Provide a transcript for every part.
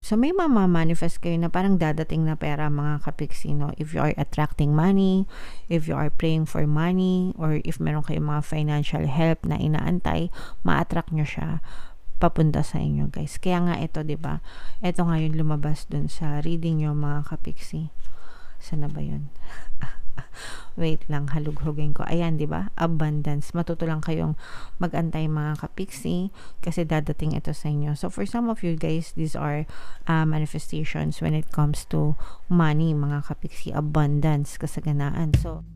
So, may mamamanifest kayo na parang dadating na pera mga kapiksi, no? If you are attracting money, if you are praying for money, or if meron kayong mga financial help na inaantay, ma-attract nyo siya papunta sa inyo, guys. Kaya nga ito, 'di ba? Ito nga yung lumabas dun sa reading nyo mga kapiksi. Sana ba yun? Wait lang, halughugin ko. Ayan, 'di ba? Abundance. Matuto lang kayong mag-antay mga kapiksi kasi dadating ito sa inyo. So for some of you guys, these are manifestations when it comes to money, mga kapiksi, abundance, kasaganaan. So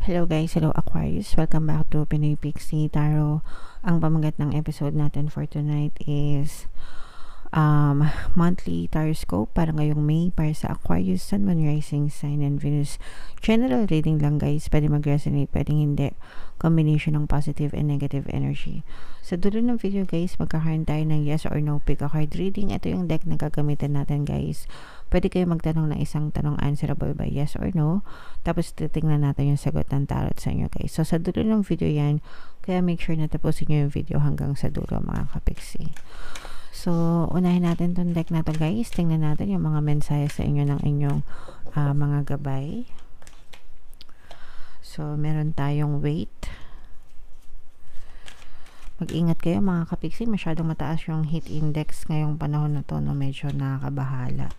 hello guys, hello Aquarius. Welcome back to Pinoy Pixie Tarot. Ang pamagat ng episode natin for tonight is monthly taroscope para ngayong May para sa Aquarius, Sun, Moon, Rising Sign, and Venus. General reading lang guys. Pwede mag-resonate, pwedeng hindi. Combination ng positive and negative energy. Sa dulo ng video guys, magkakaroon tayo ng yes or no pick a card reading. Ito yung deck na gagamitin natin guys. Pwede kayo magtanong ng isang tanong answerable by yes or no. Tapos titingnan natin yung sagot ng tarot sa inyo guys. So sa dulo ng video yan, kaya make sure na tapusin nyo yung video hanggang sa dulo mga kapiksi. So unahin natin tong deck na to guys. Tingnan natin yung mga mensahe sa inyo ng inyong mga gabay. So meron tayong wait. Mag-ingat kayo mga kapiksi. Masyadong mataas yung heat index ngayong panahon na to. No? Medyo nakakabahala.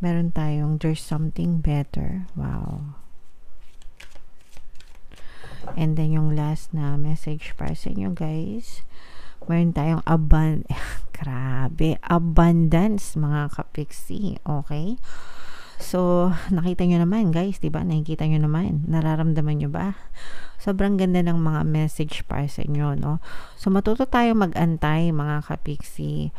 Meron tayong there's something better. Wow. And then yung last na message para sa inyo guys. Meron tayong grabe, abundance mga kapiksi. Okay? So, nakita nyo naman guys, diba? Nakikita nyo naman. Nararamdaman nyo ba? Sobrang ganda ng mga message para sa inyo, no? So, matuto tayo mag-antay mga kapiksi.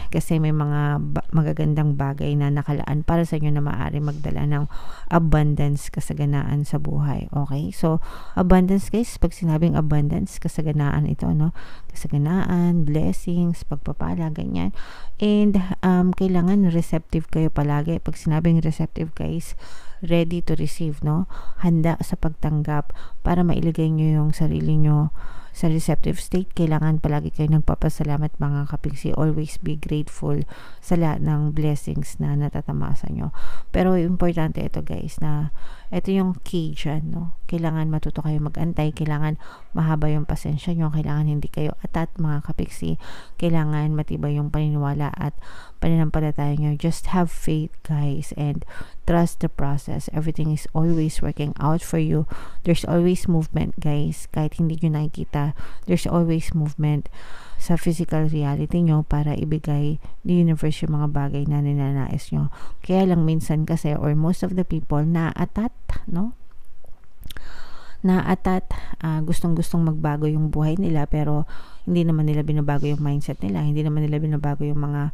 Kasi may mga magagandang bagay na nakalaan para sa inyo na maaari magdala ng abundance, kasaganaan sa buhay. Okay? So, abundance guys, pag sinabing abundance, kasaganaan ito, no? Kasaganaan, blessings, pagpapala, ganyan. And, kailangan receptive kayo palagi. Pag sinabing receptive guys, ready to receive, no? Handa sa pagtanggap para mailagay nyo yung sarili nyo sa receptive state. Kailangan palagi kayo nagpapasalamat mga kapiksi. Always be grateful sa lahat ng blessings na natatamasa nyo. Pero importante ito guys, na ito yung key dyan, no? Kailangan matuto kayo mag-antay. Kailangan mahaba yung pasensya nyo. Kailangan hindi kayo atat mga kapiksi. Kailangan matibay yung paniniwala at pananampalataya nyo. Just have faith guys and trust the process. Everything is always working out for you. There's always movement guys. Kahit hindi nyo nakikita, there's always movement sa physical reality nyo para ibigay the universe yung mga bagay na ninanais nyo. Kaya lang minsan kasi, or most of the people, na-atat, no? Na-atat, gustong-gustong magbago yung buhay nila pero hindi naman nila binabago yung mindset nila, hindi naman nila binabago yung mga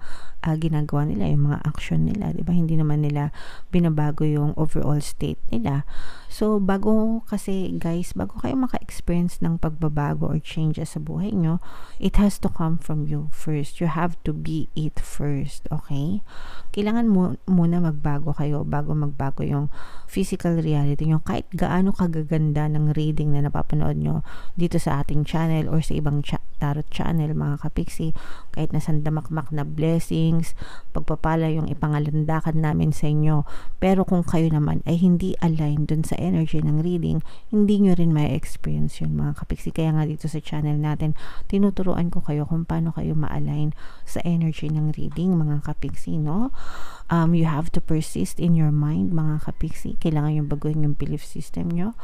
ginagawa nila, yung mga action nila, diba? Hindi naman nila binabago yung overall state nila. So, bago kasi guys, bago kayo maka-experience ng pagbabago or changes sa buhay nyo, it has to come from you first. You have to be it first, okay? Kailangan muna magbago kayo bago magbago yung physical reality nyo. Kahit gaano kagaganda ng reading na napapanood nyo dito sa ating channel or sa ibang tarot channel mga kapiksi, kahit na sandamakmak na blessings, pagpapala yung ipangalandakan namin sa inyo, pero kung kayo naman ay hindi aligned dun sa energy ng reading, hindi nyo rin may experience yun mga kapiksi. Kaya nga dito sa channel natin, tinuturuan ko kayo kung paano kayo ma-align sa energy ng reading mga kapiksi, no? You have to persist in your mind mga kapiksi. Kailangan yung baguhin yung belief system nyo.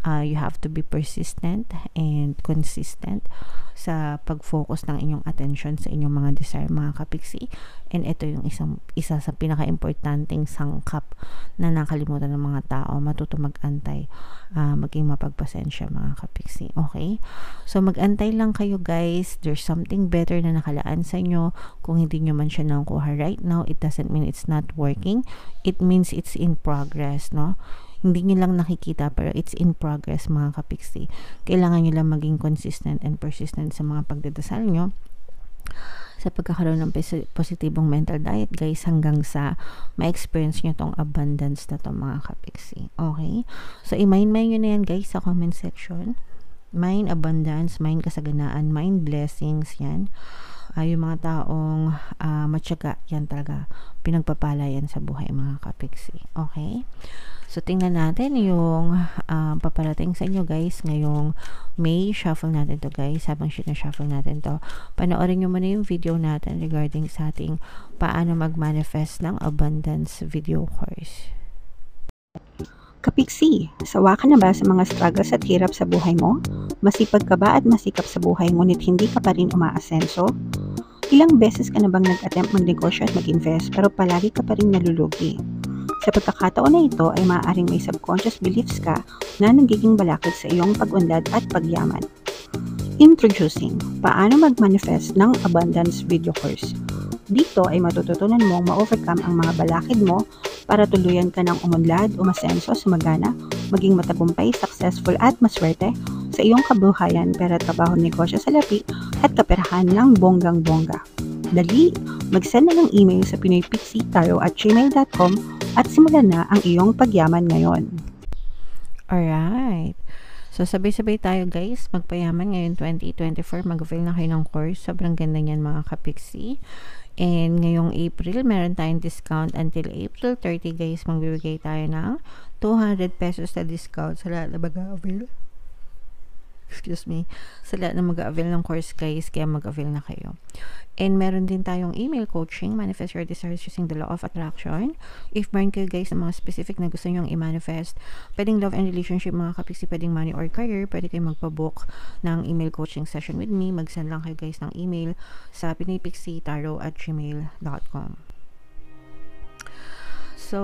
You have to be persistent and consistent sa pag-focus ng inyong attention sa inyong mga desire mga kapiksi. And ito yung isa sa pinaka-importanting sangkap na nakalimutan ng mga tao, matuto mag-antay, maging mapagpasensya mga kapiksi. Okay? So mag-antay lang kayo guys. There's something better na nakalaan sa inyo. Kung hindi nyo man siya nakuha right now, it doesn't mean it's not working. It means it's in progress, no? Hindi nyo lang nakikita pero it's in progress mga kapiksi. Kailangan nyo lang maging consistent and persistent sa mga pagdadasal nyo. sa pagkakaroon ng positibong mental diet guys, hanggang sa ma-experience nyo tong abundance na to mga kapiksi. Okay? So i-mind nyo na yan guys sa comment section. Mind abundance, mind kasaganaan, mind blessings, yan. Yung mga taong matyaga, yan talaga pinagpapala yan sa buhay mga kapiksi. Okay? So tingnan natin yung paparating sa inyo guys ngayong May. Shuffle natin to guys. Habang shuffle natin to, panoorin nyo muna yung video natin regarding sa ating paano mag-manifest ng abundance video course. Kapiksi, sawa ka na ba sa mga struggles at hirap sa buhay mo? Masipag ka ba at masikap sa buhay ngunit hindi ka pa rin umaasenso? Ilang beses ka na bang nag-attempt magnegosyo at mag-invest pero palagi ka pa rin nalulugi? Sa pagkakataon na ito ay maaaring may subconscious beliefs ka na nagiging balakid sa iyong pag-unlad at pagyaman. Introducing, paano mag-manifest ng abundance video course. Dito ay matututunan mong ma-overcome ang mga balakid mo para tuluyan ka ng umunlad, umasenso, sumagana, maging matagumpay, successful at maswerte sa iyong kabuhayan, pera, trabaho, negosyo, salapi at kaperahan ng bonggang-bongga. Dali, mag-send na ng email sa pinoypixie@gmail.com at simulan na ang iyong pagyaman ngayon. Alright. So, sabay-sabay tayo guys, magpayaman ngayon 2024, mag-avail na kayo ng course. Sobrang ganda niyan mga kapiksi. And ngayong April, meron tayong discount until April 30 guys. Magbibigay tayo ng 200 pesos na discount sa lahat na mag-avail. Sa lahat na mag-avail ng course guys, kaya mag-avail na kayo. And meron din tayong email coaching, manifest your desires using the law of attraction. If meron kayo guys ng mga specific na gusto nyong i-manifest, pwedeng love and relationship mga kapiksi, pwedeng money or career, pwede kayo magpabook ng email coaching session with me. Mag-send lang kayo guys ng email sa pinoypixie@gmail.com. So,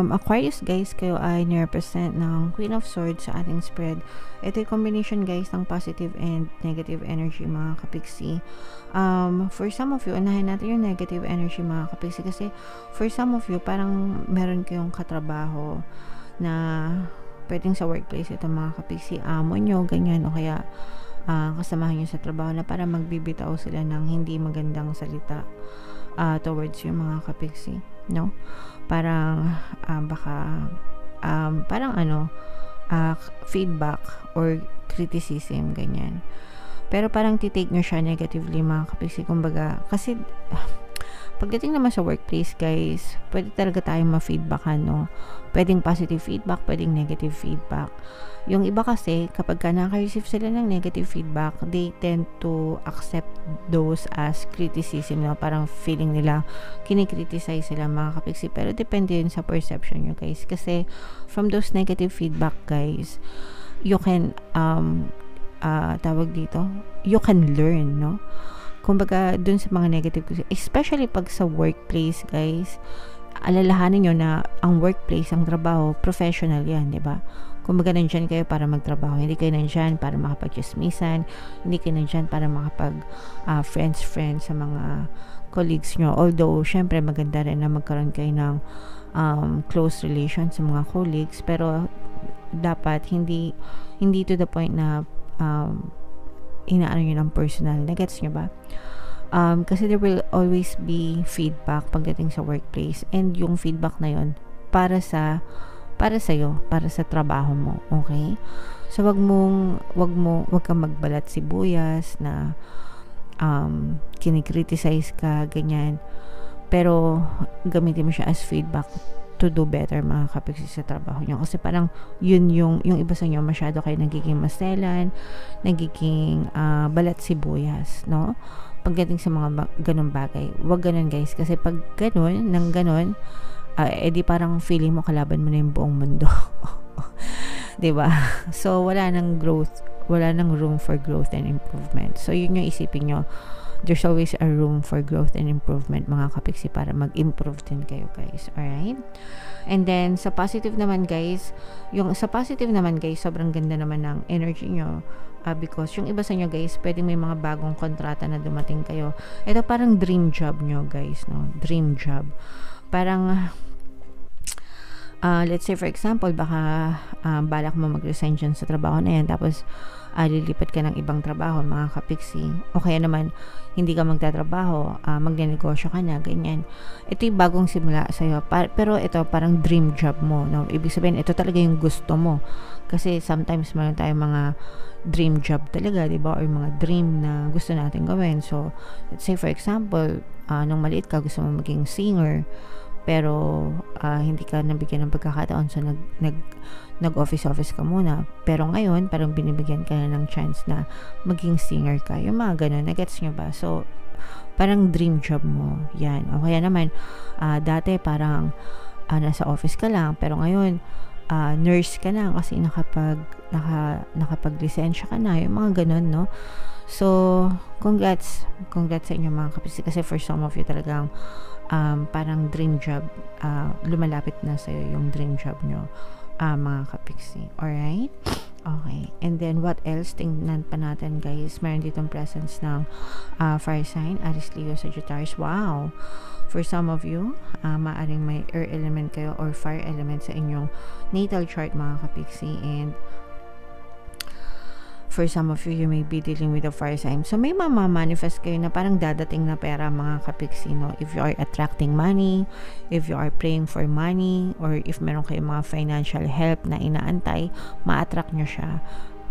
Aquarius guys, kayo ay nirepresent ng Queen of Swords sa ating spread. Ito yung combination guys ng positive and negative energy mga kapiksi. For some of you, unahin natin yung negative energy mga kapiksi, kasi for some of you, parang meron kayong katrabaho na pwedeng sa workplace ito mga kapiksi, amo nyo, ganyan, o kaya kasamahan nyo sa trabaho na para magbibitaw sila ng hindi magandang salita towards yung mga kapiksi, no? Parang feedback or criticism, ganyan. Pero parang titake nyo siya negatively mga kapiksi. Kumbaga, kasi pagdating naman sa workplace guys, pwede talaga tayong ma-feedbackan, no? Pwedeng positive feedback, pwedeng negative feedback. Yung iba kasi, kapag ka naka-receive sila ng negative feedback, they tend to accept those as criticism, no? Parang feeling nila kinikriticize sila mga kapiksi. Pero depende yun sa perception nyo guys. Kasi from those negative feedback guys, you can you can learn, no? Kumbaga, dun sa mga negative, especially pag sa workplace guys, alalahanin nyo na ang workplace, ang trabaho, professional yan, di ba? Kumbaga, nandyan kayo para magtrabaho, hindi kayo nandyan para makapag-chismisan, hindi kayo nandyan para makapag friends sa mga colleagues nyo. Although, syempre maganda rin na magkaroon kayo ng close relations sa mga colleagues, pero dapat hindi to the point na inaano nyo ng personal. Nagets nyo ba? Kasi there will always be feedback pagdating sa workplace, and yung feedback na yon para sa'yo, para sa trabaho mo, okay? So wag kang magbalat sibuyas na kinikriticize ka, ganyan. Pero gamitin mo siya as feedback to do better mga kapiksi sa trabaho nyo. Kasi parang yun yung iba sa inyo, masyado kayo nagiging maselan, nagiging balat sibuyas, no? Pagdating sa mga ganun bagay, wag ganun guys, kasi pag ganun, edi parang feeling mo kalaban mo na yung buong mundo. Diba? So wala nang room for growth and improvement. So yun yung isipin nyo, there's always a room for growth and improvement mga kapiksi, para mag-improve din kayo guys. Alright? And then sa positive naman guys, sobrang ganda naman ng energy nyo, because yung iba sa inyo guys, pwedeng may mga bagong kontrata na dumating kayo. Ito parang dream job nyo guys, no? Dream job. Parang let's say for example, baka balak mo mag-resign dyan sa trabaho na yan, tapos lilipat ka ng ibang trabaho, mga kapiksi. O kaya naman, hindi ka magtatrabaho, magnenegosyo ka na, ganyan. Ito yung bagong simula sa'yo. Pero ito, parang dream job mo. No? Ibig sabihin, ito talaga yung gusto mo. Kasi sometimes meron tayong mga dream job talaga, di ba? Or mga dream na gusto natin gawin. So, let's say for example, nung maliit ka, gusto mo maging singer, pero hindi ka nabigyan ng pagkakataon, so nag-office ka muna. Pero ngayon, parang binibigyan ka na ng chance na maging singer ka. Yung mga ganun, nagets nyo ba? So, parang dream job mo. Yan. O kaya naman, dati parang nasa office ka lang, pero ngayon, nurse ka na kasi nakapag-lisensya ka na. Yung mga ganun, no? So, congrats sa inyo mga kapisi. Kasi for some of you talagang parang dream job, lumalapit na sa'yo yung dream job nyo, mga kapiksi. Alright? Okay. And then, what else? Tingnan pa natin, guys. Meron ditong presence ng fire sign, Aries, Leo, Sagittarius. Wow! For some of you, maaring may air element kayo or fire element sa inyong natal chart, mga kapiksi. And for some of you, you may be dealing with a fire sign. So, may mamamanifest kayo na parang dadating na pera, mga kapiksi, no? If you are attracting money, if you are praying for money, or if meron kayong mga financial help na inaantay, ma-attract nyo siya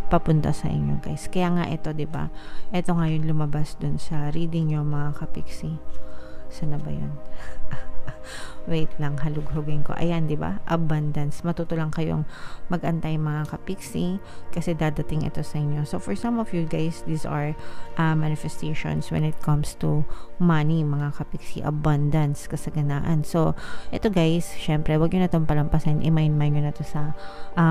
papunta sa inyo, guys. Kaya nga ito, diba? Ito nga yung lumabas dun sa reading nyo, mga kapiksi. Sana ba yun? Wait lang, halughugin ko. Ayan, di ba? Abundance. Matuto lang kayong mag-antay, mga kapiksi, kasi dadating ito sa inyo. So, for some of you guys, these are manifestations when it comes to money, mga kapiksi. Abundance, kasaganaan. So, ito guys, syempre, wag nyo na itong palampasin. I-mind nyo na ito sa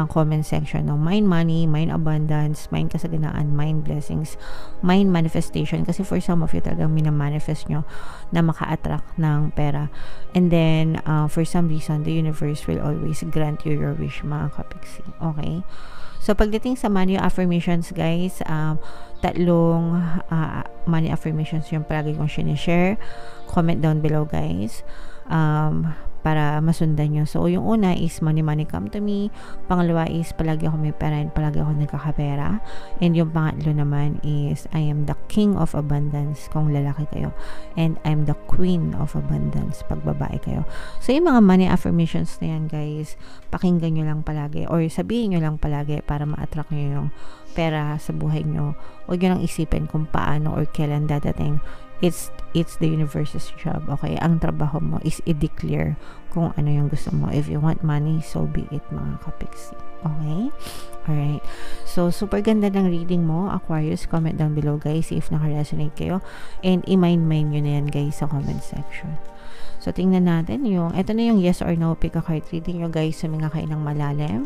comment section. No? Mind money, mind abundance, mind kasaganaan, mind blessings, mind manifestation. Kasi for some of you, talagang minamanifest nyo na maka-attract ng pera. And then, for some reason, the universe will always grant you your wish, mga kapiksi. Okay? So, pagdating sa money affirmations, guys, tatlong money affirmations yung palagi kong sinishare. Comment down below, guys, para masundan nyo. So, yung una is money come to me. Pangalawa is palagi ako may pera and palagi ako nagkakapera. And yung pangatlo naman is I am the king of abundance kung lalaki kayo. And I'm the queen of abundance pag babae kayo. So, yung mga money affirmations na yan, guys, pakinggan nyo lang palagi or sabihin nyo lang palagi para ma-attract nyo yung pera sa buhay nyo. Huwag nyo lang isipin kung paano or kailan dadating. It's the universe's job. Okay? Ang trabaho mo is i-declare kung ano yung gusto mo. If you want money, so be it, mga kapiksi. Okay? Alright. So, super ganda ng reading mo, Aquarius. Comment down below, guys, if naka-resonate kayo. And i-mind nyo na yan, guys, sa comment section. So, tingnan natin yung, ito na yung yes or no pick a card reading nyo, guys. Suminga kayo ng malalim.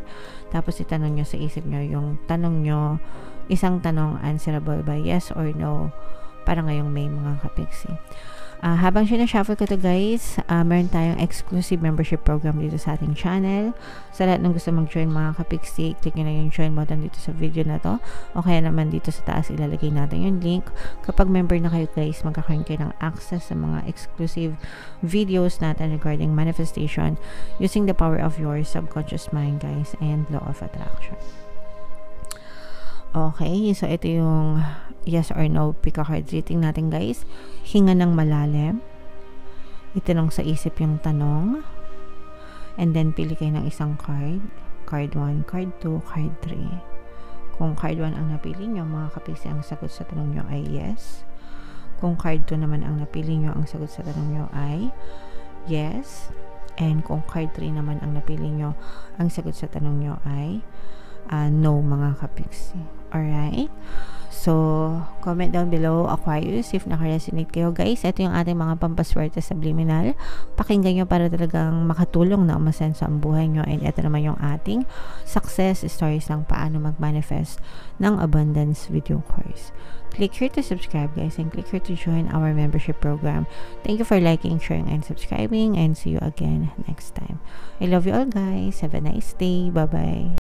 Tapos, itanong nyo sa isip nyo yung tanong nyo, isang tanong answerable by yes or no para ngayong May, mga kapiksi. Habang sinashuffle ko to, guys, meron tayong exclusive membership program dito sa ating channel. Sa lahat ng gusto mag-join, mga kapiksi, click nyo na yung join button dito sa video na to. O kaya naman dito sa taas, ilalagay natin yung link. Kapag member na kayo, guys, magkakaroon kayo ng access sa mga exclusive videos natin regarding manifestation using the power of your subconscious mind, guys, and law of attraction. Okay, so ito yung yes or no pick a card reading natin, guys. Hinga ng malalim. Itanong sa isip yung tanong. And then, pili kayo ng isang card. Card 1, card 2, card 3. Kung card 1 ang napili nyo, mga kapiksi, ang sagot sa tanong nyo ay yes. Kung card 2 naman ang napili nyo, ang sagot sa tanong nyo ay yes. And kung card 3 naman ang napili nyo, ang sagot sa tanong nyo ay no, mga kapiksi. Alright? So, comment down below, Aquarius, if naka-resonate kayo, guys. Ito yung ating mga pampaswerte subliminal. Pakinggan nyo para talagang makatulong na umasenso ang buhay nyo. And ito naman yung ating success stories ng paano mag-manifest ng abundance video course. Click here to subscribe, guys, and click here to join our membership program. Thank you for liking, sharing, and subscribing, and see you again next time. I love you all, guys. Have a nice day. Bye-bye.